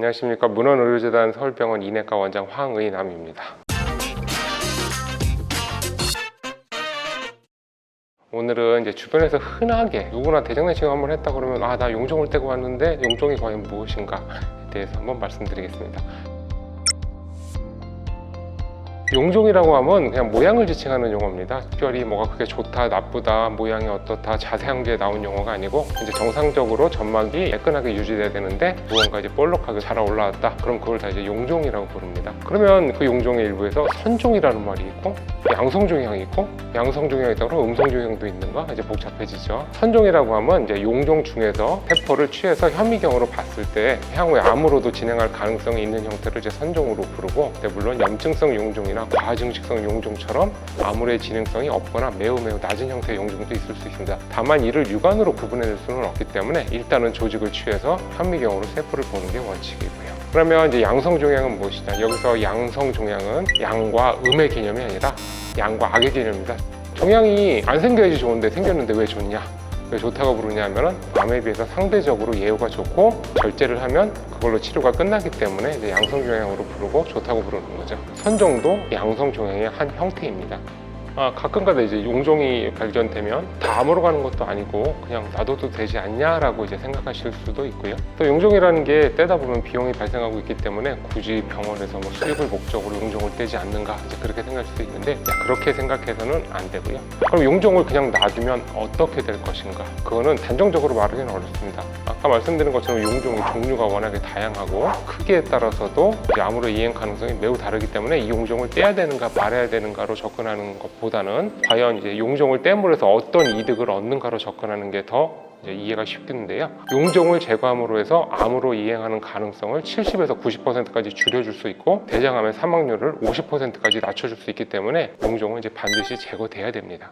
안녕하십니까. 문헌의료재단 서울병원 이내과 원장 황의남입니다. 오늘은 이제 주변에서 흔하게 누구나 대장내시경 한번 했다 그러면 나 용종을 떼고 왔는데 용종이 과연 무엇인가에 대해서 한번 말씀드리겠습니다. 용종이라고 하면 그냥 모양을 지칭하는 용어입니다. 특별히 뭐가 그게 좋다, 나쁘다, 모양이 어떻다, 자세한 게 나온 용어가 아니고 이제 정상적으로 점막이 매끈하게 유지돼야 되는데 무언가 이제 볼록하게 자라 올라왔다. 그럼 그걸 다 이제 용종이라고 부릅니다. 그러면 그 용종의 일부에서 선종이라는 말이 있고 양성종양이 있고 양성종양이 있다고 그러면 음성종양도 있는가 이제 복잡해지죠. 선종이라고 하면 이제 용종 중에서 세포를 취해서 현미경으로 봤을 때 향후에 암으로도 진행할 가능성이 있는 형태를 이제 선종으로 부르고, 물론 염증성 용종이나 과증식성 용종처럼 아무의 진행성이 없거나 매우 낮은 형태의 용종도 있을 수 있습니다. 다만 이를 육안으로 구분해낼 수는 없기 때문에 일단은 조직을 취해서 현미경으로 세포를 보는 게 원칙이고요. 그러면 이제 양성종양은 무엇이냐? 여기서 양성종양은 양과 음의 개념이 아니라 양과 악의 개념입니다. 종양이 안 생겨야지 좋은데 생겼는데 왜 좋냐? 왜 좋다고 부르냐 하면은 암에 비해서 상대적으로 예후가 좋고 절제를 하면 그걸로 치료가 끝나기 때문에 이제 양성종양으로 부르고 좋다고 부르는 거죠. 선종도 양성종양의 한 형태입니다. 가끔가다 이제 용종이 발견되면 다 암으로 가는 것도 아니고 그냥 놔둬도 되지 않냐라고 이제 생각하실 수도 있고요. 또 용종이라는 게 떼다 보면 비용이 발생하고 있기 때문에 굳이 병원에서 뭐 수익을 목적으로 용종을 떼지 않는가 이제 그렇게 생각할 수도 있는데, 그렇게 생각해서는 안 되고요. 그럼 용종을 그냥 놔두면 어떻게 될 것인가? 그거는 단정적으로 말하기는 어렵습니다. 아까 말씀드린 것처럼 용종의 종류가 워낙에 다양하고 크기에 따라서도 암으로 이행 가능성이 매우 다르기 때문에 이 용종을 떼야 되는가 말아야 되는가로 접근하는 것보다는 과연 이제 용종을 떼므로 해서 어떤 이득을 얻는가로 접근하는 게 더 이해가 쉽겠는데요. 용종을 제거함으로 해서 암으로 이행하는 가능성을 70에서 90%까지 줄여줄 수 있고 대장암의 사망률을 50%까지 낮춰줄 수 있기 때문에 용종은 이제 반드시 제거돼야 됩니다.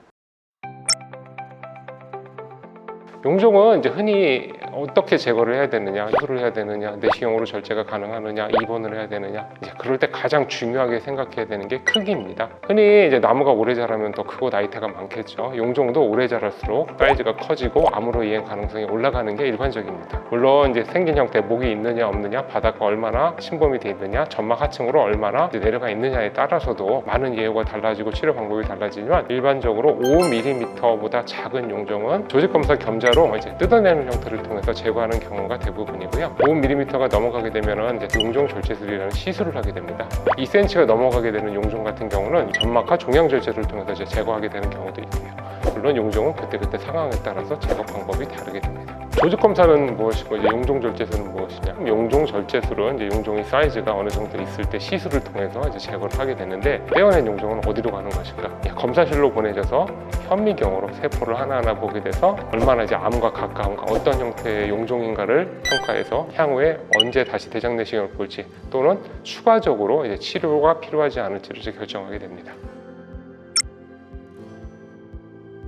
용종은 이제 흔히 어떻게 제거를 해야 되느냐, 수술을 해야 되느냐, 내시경으로 절제가 가능하느냐, 입원을 해야 되느냐, 이제 그럴 때 가장 중요하게 생각해야 되는 게 크기입니다. 흔히 이제 나무가 오래 자라면 더 크고 나이테가 많겠죠. 용종도 오래 자랄수록 사이즈가 커지고 암으로 이행 가능성이 올라가는 게 일반적입니다. 물론 이제 생긴 형태, 목이 있느냐 없느냐, 바닥과 얼마나 침범이 돼 있느냐, 점막 하층으로 얼마나 내려가 있느냐에 따라서도 많은 예후가 달라지고 치료 방법이 달라지지만 일반적으로 5mm보다 작은 용종은 조직 검사 겸자로 이제 뜯어내는 형태를 통해서 제거하는 경우가 대부분이고요. 5mm가 넘어가게 되면은 이제 용종 절제술이라는 시술을 하게 됩니다. 2cm가 넘어가게 되는 용종 같은 경우는 점막과 종양 절제를 통해서 이제 제거하게 되는 경우도 있고요. 물론 용종은 그때그때 상황에 따라서 제거 방법이 다르게 됩니다. 조직 검사는 무엇이고 이제 용종 절제술은 무엇이냐? 용종 절제술은 이제 용종의 사이즈가 어느 정도 있을 때 시술을 통해서 이제 제거를 하게 되는데, 떼어낸 용종은 어디로 가는 것인가? 검사실로 보내져서 현미경으로 세포를 하나하나 보게 돼서 얼마나 이제 암과 가까운가, 어떤 형태의 용종인가를 평가해서 향후에 언제 다시 대장내시경을 볼지 또는 추가적으로 이제 치료가 필요하지 않을지를 이제 결정하게 됩니다.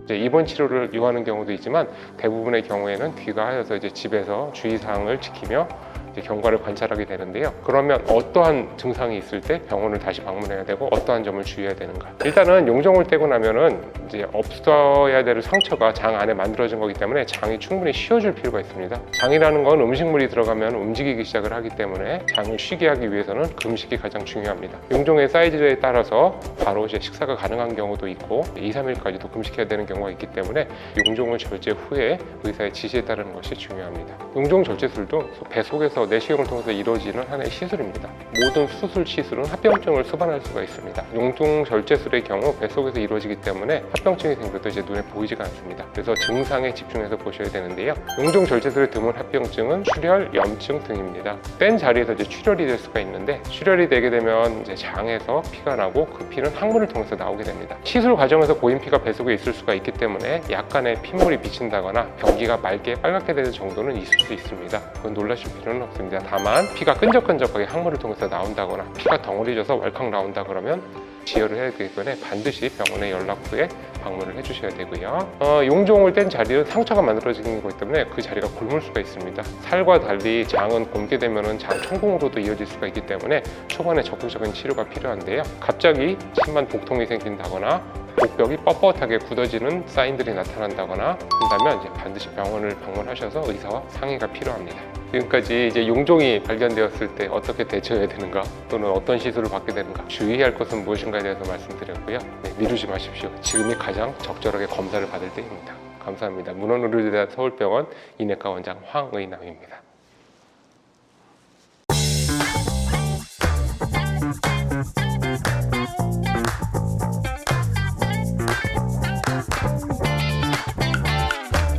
입원 치료를 요하는 경우도 있지만 대부분의 경우에는 귀가하여서 이제 집에서 주의사항을 지키며 이제 경과를 관찰하게 되는데요. 그러면 어떠한 증상이 있을 때 병원을 다시 방문해야 되고 어떠한 점을 주의해야 되는가? 일단은 용종을 떼고 나면은 이제 없어야 될 상처가 장 안에 만들어진 거기 때문에 장이 충분히 쉬어줄 필요가 있습니다. 장이라는 건 음식물이 들어가면 움직이기 시작을 하기 때문에 장을 쉬게 하기 위해서는 금식이 가장 중요합니다. 용종의 사이즈에 따라서 바로 이제 식사가 가능한 경우도 있고 2, 3일까지도 금식해야 되는 경우가 있기 때문에 용종을 절제 후에 의사의 지시에 따르는 것이 중요합니다. 용종 절제술도 배 속에서 내시경을 통해서 이루어지는 하나의 시술입니다. 모든 수술 시술은 합병증을 수반할 수가 있습니다. 용종 절제술의 경우 뱃속에서 이루어지기 때문에 합병증이 생겨도 이제 눈에 보이지가 않습니다. 그래서 증상에 집중해서 보셔야 되는데요. 용종 절제술의 드문 합병증은 출혈, 염증 등입니다. 뗀 자리에서 이제 출혈이 될 수가 있는데, 출혈이 되게 되면 이제 장에서 피가 나고 그 피는 항문을 통해서 나오게 됩니다. 시술 과정에서 고인 피가 뱃속에 있을 수가 있기 때문에 약간의 핏물이 비친다거나 변기가 맑게 빨갛게 되는 정도는 있을 수 있습니다. 그건 놀라실 필요는 없습니다. 다만 피가 끈적끈적하게 항문을 통해서 나온다거나 피가 덩어리져서 왈칵 나온다 그러면 지혈을 해야 되기 때문에 반드시 병원에 연락 후에 방문을 해주셔야 되고요. 용종을 뗀 자리는 상처가 만들어지는 거기 때문에 그 자리가 곪을 수가 있습니다. 살과 달리 장은 곪게 되면 장 천공으로도 이어질 수가 있기 때문에 초반에 적극적인 치료가 필요한데요. 갑자기 심한 복통이 생긴다거나 목벽이 뻣뻣하게 굳어지는 사인들이 나타난다거나 한다면 이제 반드시 병원을 방문하셔서 의사와 상의가 필요합니다. 지금까지 이제 용종이 발견되었을 때 어떻게 대처해야 되는가 또는 어떤 시술을 받게 되는가 주의할 것은 무엇인가에 대해서 말씀드렸고요. 네, 미루지 마십시오. 지금이 가장 적절하게 검사를 받을 때입니다. 감사합니다. 문헌의료대학 서울병원 인내과 원장 황의남입니다.